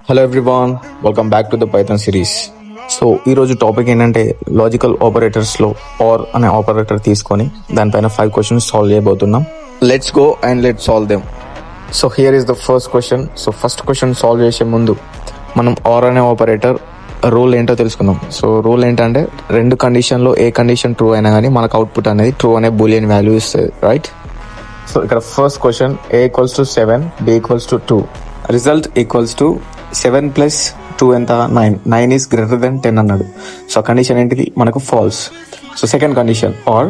Hello everyone, welcome back to the Python series. So ఈరోజు topic ఏంటంటే logical ఆపరేటర్స్లో are అనే operator తీసుకొని దానిపైన 5 క్వశ్చన్స్ సాల్వ్ చేయబోతున్నాం. Let's go and let's solve them. So here is the first question. So first question solve చేసే ముందు మనం are అనే ఆపరేటర్ రూల్ ఏంటో తెలుసుకుందాం. సో రూల్ ఏంటంటే రెండు కండిషన్లో ఏ కండిషన్ ట్రూ అయినా కానీ మనకు అవుట్పుట్ అనేది ట్రూ అనే బూలియన్ వాల్యూ ఇస్తుంది, రైట్? సో ఇక్కడ first question a equals to 7, b equals to 2, result equals to 7 plus 2 ఎంత 9, 9 ఈస్ గ్రేటర్ దెన్ 10 అన్నాడు. సో కండిషన్ ఏంటిది? మనకు false. So second condition R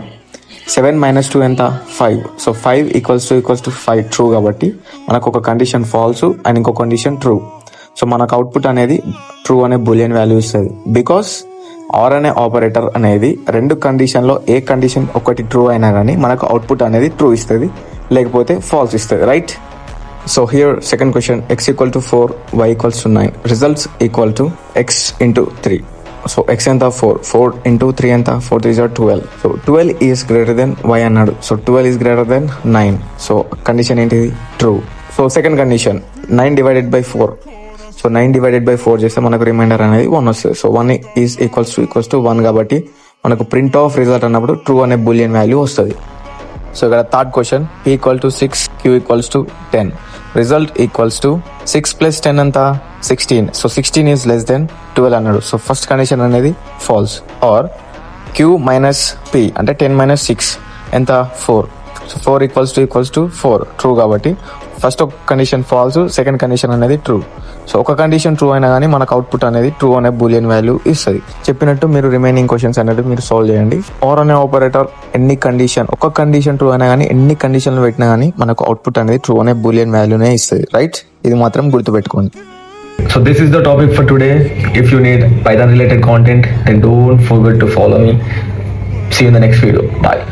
7 minus 2 ఎంత 5. సో 5 ఈక్వల్స్ టు 5 ట్రూ కాబట్టి మనకు ఒక కండిషన్ ఫాల్స్ అండ్ ఇంకో కండిషన్ ట్రూ. సో మనకు అవుట్పుట్ అనేది ట్రూ అనే బూలియన్ వాల్యూ ఇస్తుంది. బికాస్ ఆర్ అనే ఆపరేటర్ అనేది రెండు కండిషన్లో ఏ కండిషన్ ఒకటి ట్రూ అయినా కానీ మనకు అవుట్పుట్ అనేది ట్రూ ఇస్తుంది, లేకపోతే ఫాల్స్ ఇస్తుంది, right? So here second question, x equal to 4, y equals to 9, results equal to x into 3. So x ఎంత 4 ఇంటూ 3 ఎంత 4 3 is 12. So 12 is greater than y అన్నాడు. So 12 is greater than 9. So condition ఏంటిది? True. So second condition 9 divided by 4. So 9 divided by 4 చేస్తే మనకు reminder అనేది 1 వస్తుంది. So 1 is equals to 1 కాబట్టి మనకు ప్రింట్ ఆఫ్ రిజల్ట్ అన్నప్పుడు ట్రూ అనే బూలియన్ వాల్యూ వస్తుంది. సో ఇక్కడ third question, p equal to 6, q equals to 10, result equals to 6 plus 10 ఎంత 16. సో 16 ఈజ్ లెస్ దెన్ 12 అన్నాడు. సో ఫస్ట్ కండిషన్ అనేది false. R q minus p అంటే 10 minus 6 ఎంత 4. So 4 equals to 4 true కాబట్టి first ఒక condition false, second condition అనేది true. So ఒక condition true అయినా కానీ మనకు అవుట్పుట్ అనేది ట్రూ అనే బూలియన్ వాల్యూ ఇస్తుంది. చెప్పినట్టు మీరు రిమైనింగ్ క్వశ్చన్స్ అనేది మీరు సాల్వ్ చేయండి. ఆర్ అనే ఆపరేటర్ ఒక కండిషన్ ట్రూ అయినా కానీ ఎన్ని కండిషన్లు పెట్టినా కానీ మనకు అవుట్పుట్ అనేది ట్రూ అనే బూలియన్ వాల్యూనే ఇస్తుంది, రైట్? ఇది మాత్రం గుర్తుపెట్టుకోండి. So this is the topic for today. If you need Python related content, then don't forget to follow me. See you in the next video. Bye.